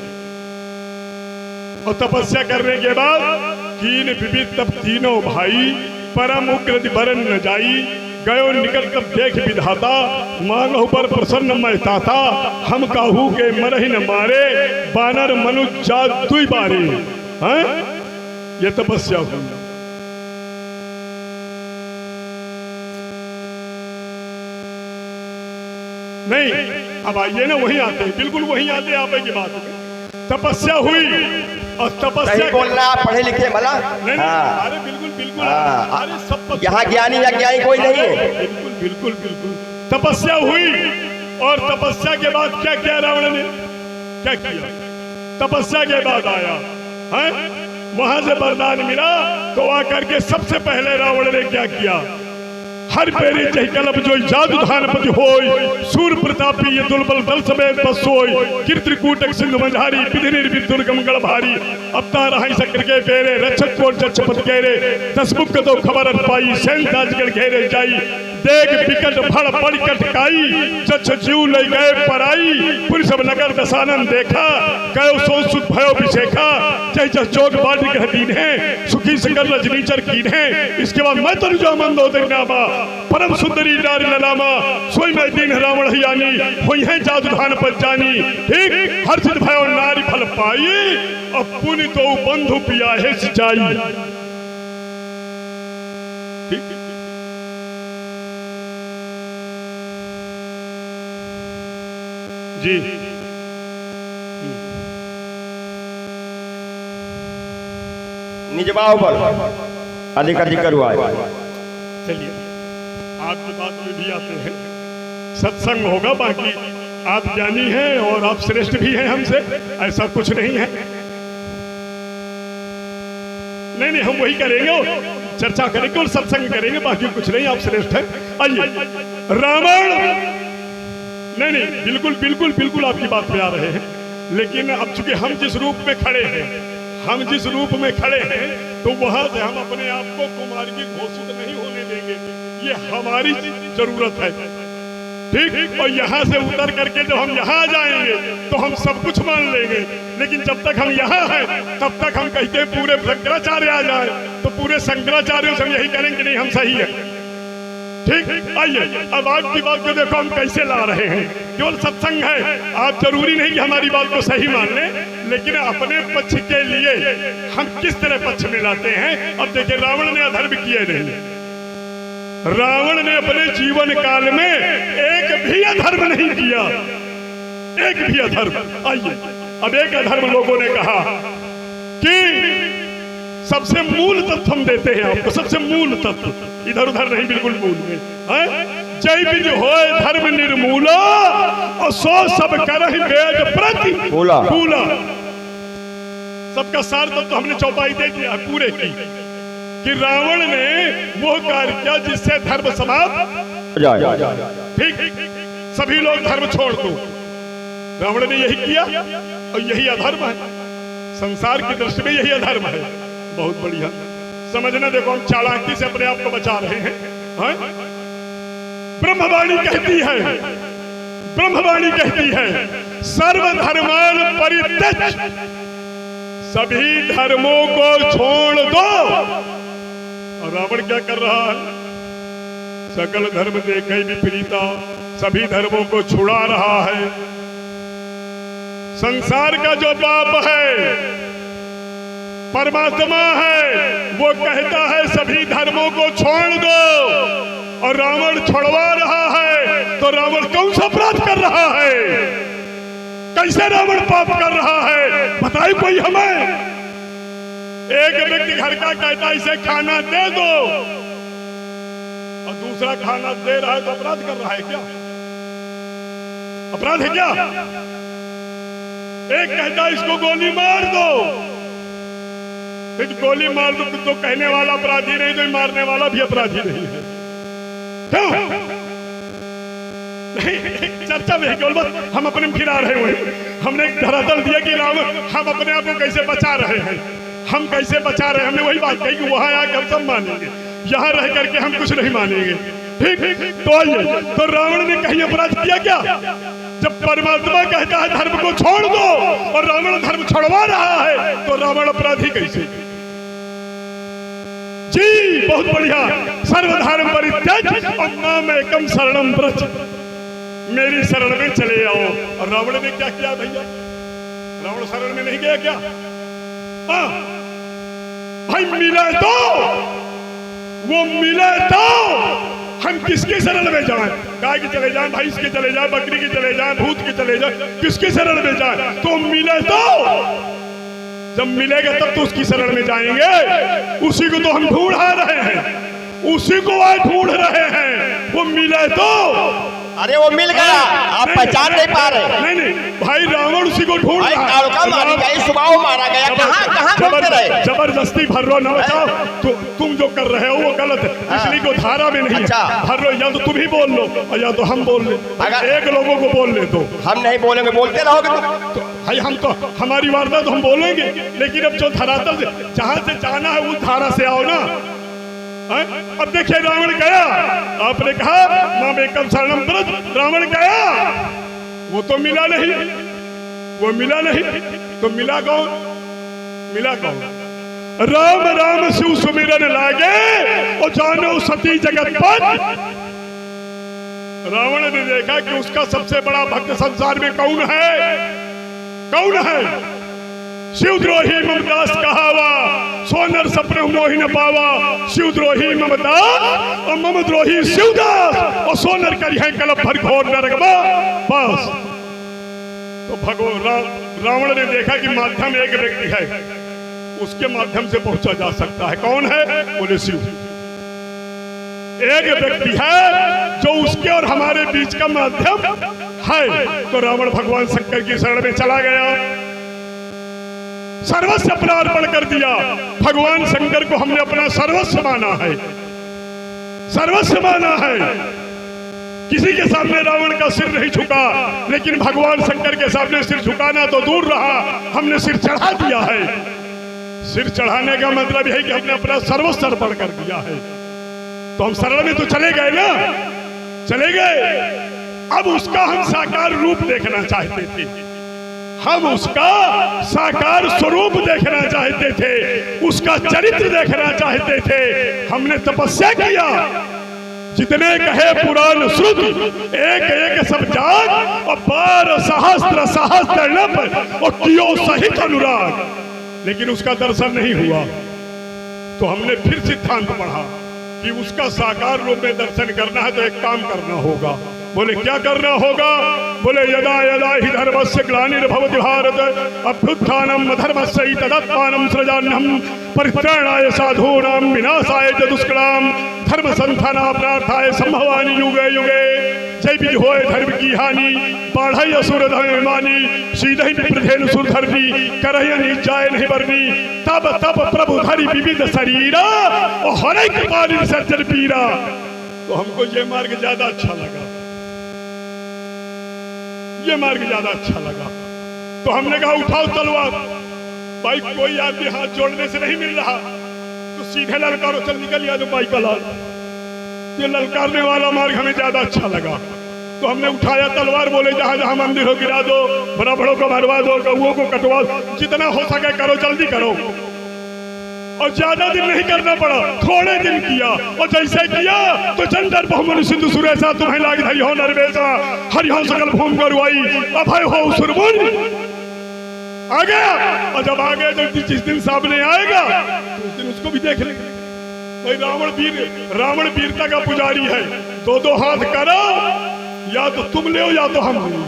और तपस्या करने के बाद तीन विविध तप तीनों भाई, परम उग्र वरण न जाई, गयो निकट तब देख विधाता, मांगहु पर प्रसन्न महता था, हम काहू के मरहि न मारे, बानर मनुष्य जात दुई बारे। हैं? ये तपस्या हुई। नहीं, अब आइए ना, वहीं आते हैं, बिल्कुल वहीं आते हैं। आप की बात में तपस्या हुई और तपस्या बोलना, आप पढ़े लिखे भला? अरे बिल्कुल बिल्कुल, अरे सब यहाँ ज्ञानी या ज्ञानी कोई नहीं है। बिल्कुल बिल्कुल बिल्कुल तपस्या हुई, और तपस्या के बाद क्या किया रावण ने? क्या किया? तपस्या के बाद आया है, वहां से वरदान मिला तो आकर के सबसे पहले रावण ने क्या किया? हर पेरी जय कलब जो जादू धानपति होय, सूर प्रतापी ये दुर्बल दल समेत बस सोय, कीर्तिकूटक सिंधु मंझारी विधि निर्विध दुर्गम गढ़ भारी, अवतार हाई शक्र के पेरे रक्षक कोट चक्षपत घेरे, दस मुख तो खबर पाई सैन ताजगढ़ घेरे जाई, देख विकट फड़ पड़ कटकाई, चक्ष जीव ले गए पराई, पुर सब नगर दसानन देखा, कयो सो सुत भयो विशेखा, जय जस जोग बाटी कह दीन है, सुखी सकल रजनीचर कीन है। इसके बाद मैं तनु जो मंदो नामा, परम सुंदरी नारी ललामा, सोई मैं दीन रावण हियानी, होई है जादू धान पर जानी, ठीक हर्षित भयो नारी फल पाई, अब पुनि तो बंधु पिया है सिंचाई। ठीक जी, निजबाव पर अधिक अधिक हुआ है। चलिए आपकी बात में भी आते हैं, सत्संग होगा, बाकी आप ज्ञानी हैं और आप श्रेष्ठ भी हैं हमसे, ऐसा कुछ नहीं है। नहीं हम वही करेंगे, चर्चा करेंगे और सत्संग करेंगे, बाकी कुछ नहीं, आप श्रेष्ठ हैं। आइए रावण, नहीं बिल्कुल बिल्कुल बिल्कुल आपकी बात पे आ रहे हैं, लेकिन अब चूंकि हम जिस रूप में खड़े हैं, तो वहां से हम अपने आप को कुमार की घोषित नहीं होने देंगे, ये हमारी जरूरत है। ठीक, और यहाँ से उतर करके जब हम यहाँ जाएंगे तो हम सब कुछ मान लेंगे, लेकिन जब तक हम यहाँ हैं तब तक हम कहते हैं पूरे शंकराचार्य आ जाए, तो पूरे शंकराचार्यों से हम यही करेंगे नहीं हम सही है। ठीक, आइए अब आज की बात को देखो हम कैसे ला रहे हैं। केवल सत्संग है, आप जरूरी नहीं कि हमारी बात को सही मान लें, लेकिन अपने पक्ष के लिए हम किस तरह पक्ष में लाते हैं। अब देखिए रावण ने अधर्म किए नहीं, रावण ने अपने जीवन काल में एक भी अधर्म नहीं किया, एक भी अधर्म। आइए अब एक अधर्म लोगों ने कहा कि सबसे मूल तत्व हम देते हैं आपको, सबसे मूल तत्व, इधर उधर नहीं, बिल्कुल मूल में है। जय विज होए धर्म निर्मूला, और सो सब करहि वेद प्रति बोला। सबका सार तत्व हमने चौपाई दे दिया पूरे की, कि रावण ने वो कार्य किया जिससे धर्म समाप्त हो जाए। ठीक, सभी लोग धर्म छोड़ दो, रावण ने यही किया और यही अधर्म है, संसार की दृष्टि में यही अधर्म है। बहुत बढ़िया समझना, देखो हम चालाकी से अपने आप को बचा रहे हैं। ब्रह्मवाणी कहती है सर्वधर्मान परित्यज, सभी धर्मों को छोड़ दो। और रावण क्या कर रहा है? सकल धर्म देखे विपरीता, सभी धर्मों को छुड़ा रहा है। संसार का जो बाप है, परमात्मा है, वो कहता है सभी धर्मों को छोड़ दो, और रावण छुड़वा रहा है। तो रावण कौन सा अपराध कर रहा है? कैसे रावण पाप कर रहा है? बताए कोई हमें। एक व्यक्ति घर का कहता है इसे खाना दे दो, और दूसरा खाना दे रहा है, तो अपराध कर रहा है क्या? अपराध है क्या? एक कहता है इसको गोली मार दो, फिर गोली मार दो तो कहने वाला अपराधी नहीं, तो मारने वाला भी अपराधी नहीं है। क्यों? चर्चा में केवल बस हम अपने फिरा रहे हुए, हमने एक धरातल दिया कि रावण हम अपने आप को कैसे बचा रहे हैं, हम कैसे बचा रहे हैं। हमने वही बात कही कि वहां आकर हम सब मानेंगे, यहाँ रह करके हम कुछ नहीं मानेंगे। ठीक, तो आइए, तो रावण ने कहीं अपराध किया क्या? जब परमात्मा कहता है धर्म को छोड़ दो और रावण धर्म छोड़वा रहा है, तो रावण अपराधी कैसे? जी बहुत बढ़िया। सर्वधर्म परित्यज और माम एकम शरणम व्रज, मेरी शरण में चले आओ। और रावण ने क्या किया भैया? रावण शरण में नहीं गया क्या? भाई मिले तो, वो मिले तो हम किसके शरण में जाएं? गाय के चले जाएं, भैंस के चले जाएं, बकरी के चले जाएं, भूत के चले जाएं, किसके शरण में जाएं? तो मिले तो, जब मिलेगा तब तो उसकी शरण में जाएंगे। उसी को तो हम ढूंढ रहे हैं, उसी को आज ढूंढ रहे हैं। वो मिले तो अरे वो मिल गया, आप पहचान नहीं पा रहे। नहीं नहीं भाई, रावण उसी को ढूंढ भाई रहा है। ताड़का मारी गई, सुबह मारा गया, कहाँ घूमते रहे? जबरदस्ती भर्रो न बचाओ, तुम जो कर रहे हो वो गलत है, इसलिए को धारा में नहीं है। भर्रो या तो तुम ही बोल लो और या तो हम बोल ले, अगर एक लोगों को बोल ले तो हम नहीं बोलेंगे, बोलते रहोगे तो भाई हम तो हमारी वार्ता तो हम बोलेंगे, लेकिन अब जो धरातल से जहां से जाना है उस धारा से आओ ना। अब देखिए रावण गया, आपने कहा माम एकम शरणम व्रज, रावण गया, वो तो मिला नहीं, वो मिला नहीं, तो मिला कौन? मिला कौन? राम राम शिव सुमिरन लागे और जानो सती जगत पर। रावण ने देखा कि उसका सबसे बड़ा भक्त संसार में कौन है? कौन है? शिवद्रोही ममदास कहावा, सोनर सपने मोहि न पावा, शिवद्रोही ममदास और ममद्रोही शिवदास, और सोनर करी है कलप भर घोर नरकबा। बस तो भगवान रावण ने देखा कि माध्यम एक व्यक्ति है, उसके माध्यम से पहुंचा जा सकता है। कौन है? बोले शिव। एक व्यक्ति है जो उसके और हमारे बीच का माध्यम है। तो रावण भगवान शंकर की शरण में चला गया, सर्वस्व अपना अर्पण कर दिया। भगवान शंकर को हमने अपना सर्वस्व माना है, सर्वस्व माना है। किसी के सामने रावण का सिर नहीं झुका, लेकिन भगवान शंकर के सामने सिर झुकाना तो दूर रहा, हमने सिर चढ़ा दिया है। सिर चढ़ाने का मतलब है कि हमने अपना सर्वस्व अर्पण कर दिया है। तो हम शरण में तो चले गए ना, चले गए। अब उसका हम साकार रूप देखना चाहते थे, हम उसका साकार स्वरूप देखना चाहते थे, उसका चरित्र देखना चाहते थे। हमने तपस्या किया, जितने कहे पुराण श्रुत, एक एक सब जाग, और 12 सहस्त्र सहस्त्र नभ और कियो सहित अनुराग, लेकिन उसका दर्शन नहीं हुआ। तो हमने फिर सिद्धांत पढ़ा कि उसका साकार रूप में दर्शन करना है तो एक काम करना होगा। बोले क्या करना होगा? बोले यदा यदा ही धर्मस्य ग्लानिर्भवति भारत अभ्युत्थानम् अधर्मस्य तदात्मानं सृजाम्यहं परित्राणाय साधूनां विनाशाय च दुष्कृतां धर्म संस्थापनार्थाय संभवानि युगे युगे। जय विजय होय धर्म की हानि, बाढ़य असुर धर्मानी, सीधे विप्रधेनु सुरधरनी, करय नीचाय नहीं बरनी, तब तब प्रभु धरि विविध शरीरा और हरे कृपालिन सज्जन पीरा। तो हमको ये मार्ग ज्यादा अच्छा लगा, ये मार्ग ज्यादा अच्छा लगा। तो हमने कहा उठाओ तलवार। भाई कोई आदमी हाथ जोड़ने से नहीं मिल रहा, तो सीधे ललकारो, चल निकल या जो भाई का लाल। ये ललकारने वाला मार्ग हमें ज्यादा अच्छा लगा। तो हमने उठाया तलवार, बोले जहां जहां मंदिर हो गिरा दो, बड़ा बड़ों को मरवा दो, गऊओं को कटवा दो, जितना हो सके करो, जल्दी करो। और ज्यादा दिन नहीं करना पड़ा, थोड़े दिन किया, और जैसे किया तो चंदर बहुमन सिंधु सुरेशा तुम्हें लाग धरी हो नरवेशा, हरिहो सकल भूम गरुआई अभय हो सुरमुन। आ गया, और जब आ गए तो जिस दिन सामने आएगा उस दिन उसको भी देख लेंगे। भाई रावण वीरता का पुजारी है। दो दो हाथ करो, या तो तुम ले या तो हम ले।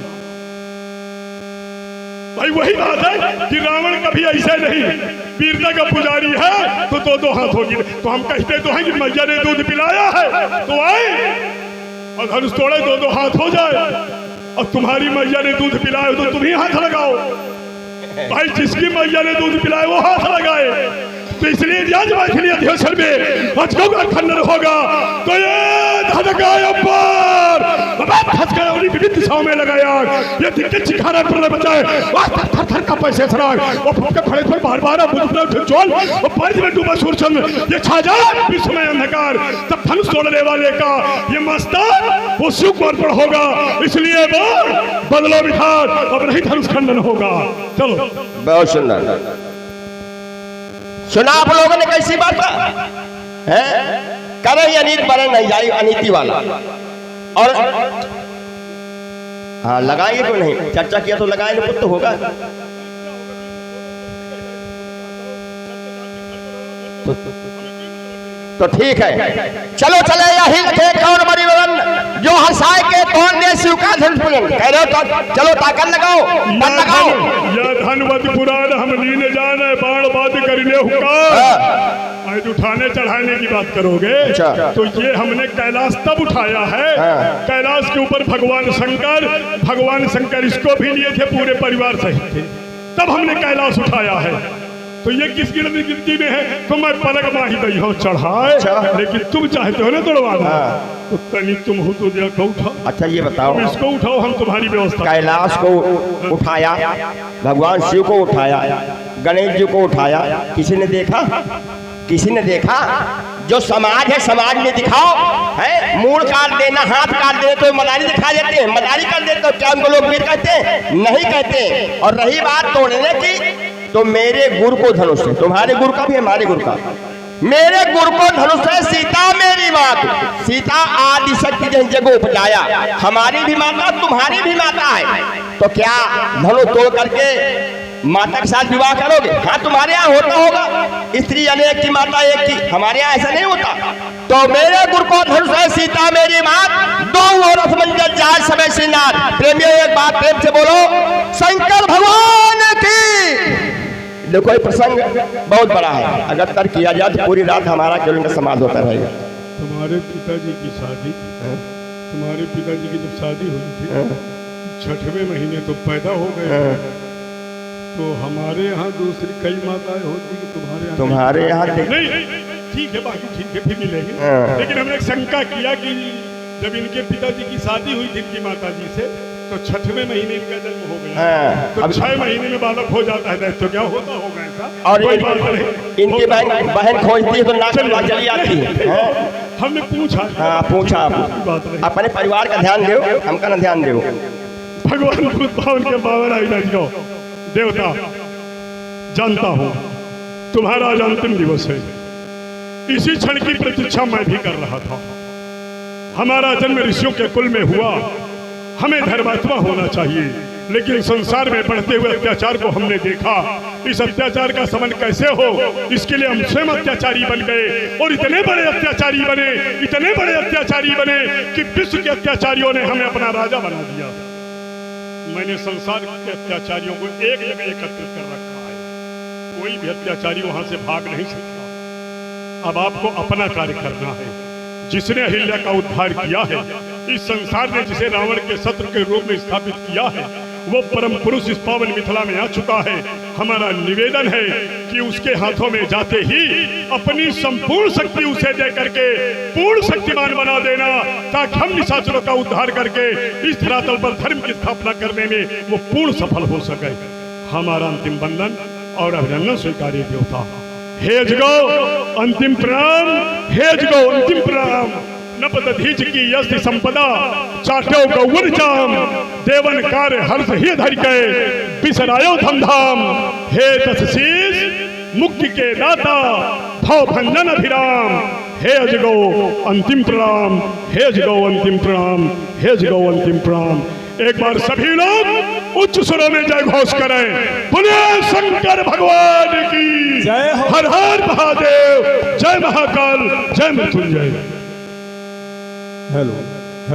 भाई वही बात है कि रावण कभी ऐसे नहीं, वीरता का पुजारी है तो दो दो हाथ होगी। तो हम कहते तो हैं कि मैया ने दूध पिलाया है तो आए और धनुष तोड़े, दो दो हाथ हो जाए। और तुम्हारी मैया ने दूध पिलाया तो तुम ही हाथ लगाओ। भाई जिसकी मैया ने दूध पिलाया वो हाथ लगाए। तो इसलिए आज मैथिली अध्यक्षर में अजगों का खंडन होगा तो ये धधकाय पर विविध दिशाओं में लगाया, ये दिक्कत चिखाना पर बचाए, थर थर का पैसे सराग और फूके खड़े पर बार बार चोल और पानी में डूबा सूरचंद्र, ये छा जाए विश्व में अंधकार। तब धनुष तोड़ने वाले का ये मस्तान वो शिव को अर्पण होगा। इसलिए बदलो विधान, अब नहीं धनुष खंडन होगा। चलो बहुत सुंदर सुना आप लोगों ने, कैसी बात है? करे अनीत बने नहीं जाए, अनीति वाला। और हाँ लगाएंगे क्यों नहीं, चर्चा किया तो लगाएंगे, कुछ तो होगा। तो ठीक है, चलो चले यही थे कौन बड़ी बदन जो हंसाए के कौन ने शिव का धनुष पूजन कह रहे हो। तो चलो ताकत लगाओ, मन लगाओ। या धनवत पुराण हम लीन जाने बाण बात करिले हुकार आज उठाने चढ़ाने की बात करोगे अच्छा। तो ये हमने कैलाश तब उठाया है। हाँ। कैलाश के ऊपर भगवान शंकर इसको भी लिए थे, पूरे परिवार सहित थे, तब हमने कैलाश उठाया है। तो ये किस गिनती में है? तो मैं पलक माही दई हो चढ़ाए, अच्छा। लेकिन तुम चाहते हो ना दौड़वाना, हाँ। तो तनी तुम हो तो देखो उठाओ। अच्छा ये बताओ, तुम इसको उठाओ, हम तुम्हारी व्यवस्था। कैलाश को उठाया, भगवान शिव को उठाया, गणेश जी को उठाया, किसी ने देखा? किसी ने देखा? जो समाज है, समाज में दिखाओ है। मूड काट देना, हाथ काट देना तो मदारी दिखा देते हैं, मदारी कर देते हो, क्या उनको लोग वीर कहते हैं? नहीं कहते। और रही बात तोड़ने की, तो मेरे गुरु को धनुष है, तुम्हारे गुरु का भी हमारे गुरु का, मेरे गुरु को धनुष है। सीता मेरी मात, सीता आदि शक्ति जिस जगह उपजाया, हमारी भी माता तुम्हारी भी माता है। तो क्या धनुष तोड़ करके माता के साथ विवाह करोगे? हाँ, तुम्हारे यहाँ होता होगा, स्त्री अनेक की माता एक की, हमारे यहाँ ऐसा नहीं होता। तो मेरे गुरु को धनुष है, सीता मेरी मात, दो औरत मंजर जाए समय श्रृंगार। प्रेमियों एक बात प्रेम से बोलो, शंकर भगवान की। देखो ये प्रसंग बहुत बड़ा है, अगर तर्क किया जाए तो पूरी रात हमारा केवल का समाज होता रहेगा। तुम्हारे पिताजी की शादी, तुम्हारे पिताजी की जब शादी हुई थी, 6वें महीने तो पैदा हो गए, तो हमारे यहाँ दूसरी कई माताएं होती कि तुम्हारे यहाँ नहीं। ठीक है, बाकी ठीक है, फिर मिलेंगे। लेकिन हमने एक शंका किया कि जब इनके पिताजी की शादी हुई थी इनकी माता जी से, तो 6वें महीने इनका जन्म हो गया, तो 6 महीने में बालक हो जाता है, तो क्या होता होगा ऐसा? और इनकी बहन खोजती है तो नाक चली आती है। हमने पूछा, हाँ पूछा, अपने परिवार का ध्यान दो, हमका ना ध्यान दो। भगवान उनके बाबर आई जाओ, देवता जानता हूँ तुम्हारा आज अंतिम दिवस है, इसी क्षण की प्रतीक्षा मैं भी कर रहा था। हमारा जन्म ऋषियों के कुल में हुआ, हमें धर्मात्मा होना चाहिए, लेकिन संसार में बढ़ते हुए अत्याचार को हमने देखा। इस अत्याचार का समन कैसे हो, इसके लिए हम स्वयं अत्याचारी बन गए, और इतने बड़े अत्याचारी बने कि विश्व के अत्याचारियों ने हमें अपना राजा बना दिया। मैंने संसार के अत्याचारियों को एक जगह एकत्रित कर रखा है, कोई भी अत्याचारी वहां से भाग नहीं सकता। अब आपको अपना कार्य करना है। जिसने अहिल्या का उद्धार किया है, इस संसार ने जिसे रावण के शत्रु के रूप में स्थापित किया है, वो परम पुरुष इस पावन मिथिला में आ चुका है। हमारा निवेदन है कि उसके हाथों में जाते ही अपनी संपूर्ण शक्ति उसे दे करके पूर्ण शक्तिमान बना देना, ताकि हम निशाचरों का उद्धार करके इस धरातल पर धर्म की स्थापना करने में वो पूर्ण सफल हो सके। हमारा अंतिम बंधन और अभिनंदन स्वीकार्य देवता। हे जगो अंतिम प्रणाम, हे जगो अंतिम प्रणाम। नपदधीज की यस्ति संपदा चाटो गौवन चाम, देवन कार्य हर्ष ही धर के बिसरायो धमधाम। हे तस्शीष मुक्ति के दाता भव भंजन अभिराम, हे अजगो अंतिम प्रणाम, हे अजगो अंतिम प्रणाम, हे अजगो अंतिम प्रणाम। एक बार सभी लोग उच्च स्वरों में जय घोष करें, बोले शंकर भगवान की जय, हर हर महादेव, जय महाकाल, जय मृत्युंजय। हेलो।